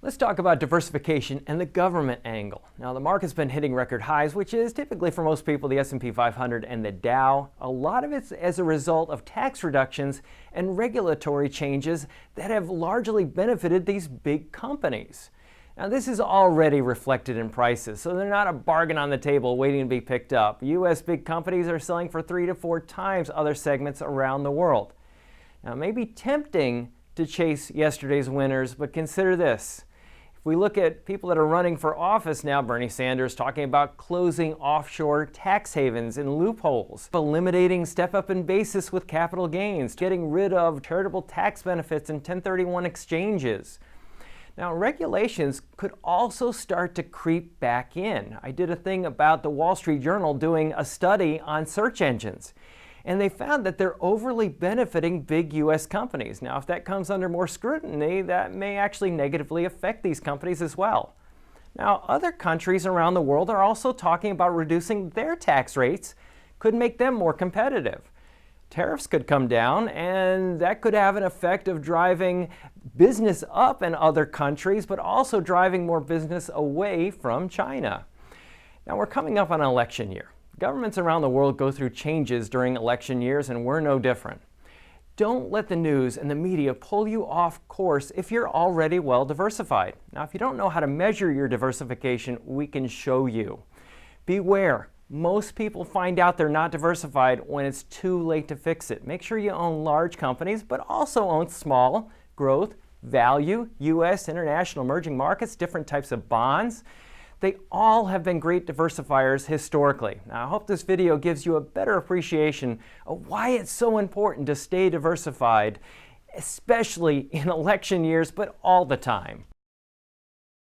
Let's talk about diversification and the government angle. Now, the market's been hitting record highs, which is typically for most people the S&P 500 and the Dow. A lot of it's as a result of tax reductions and regulatory changes that have largely benefited these big companies. Now, this is already reflected in prices, so they're not a bargain on the table waiting to be picked up. U.S. big companies are selling for 3 to 4 times other segments around the world. Now, it may be tempting to chase yesterday's winners, but consider this. If we look at people that are running for office now, Bernie Sanders talking about closing offshore tax havens and loopholes, eliminating step-up in basis with capital gains, getting rid of charitable tax benefits and 1031 exchanges. Now, regulations could also start to creep back in. I did a thing about the Wall Street Journal doing a study on search engines, and they found that they're overly benefiting big U.S. companies. Now, if that comes under more scrutiny, that may actually negatively affect these companies as well. Now, other countries around the world are also talking about reducing their tax rates, could make them more competitive. Tariffs could come down, and that could have an effect of driving business up in other countries, but also driving more business away from China. Now, we're coming up on an election year. Governments around the world go through changes during election years, and we're no different. Don't let the news and the media pull you off course if you're already well diversified. Now, if you don't know how to measure your diversification, we can show you. Beware. Most people find out they're not diversified when it's too late to fix it. Make sure you own large companies, but also own small, growth, value, U.S., international, emerging markets, different types of bonds. They all have been great diversifiers historically. Now, I hope this video gives you a better appreciation of why it's so important to stay diversified, especially in election years, but all the time.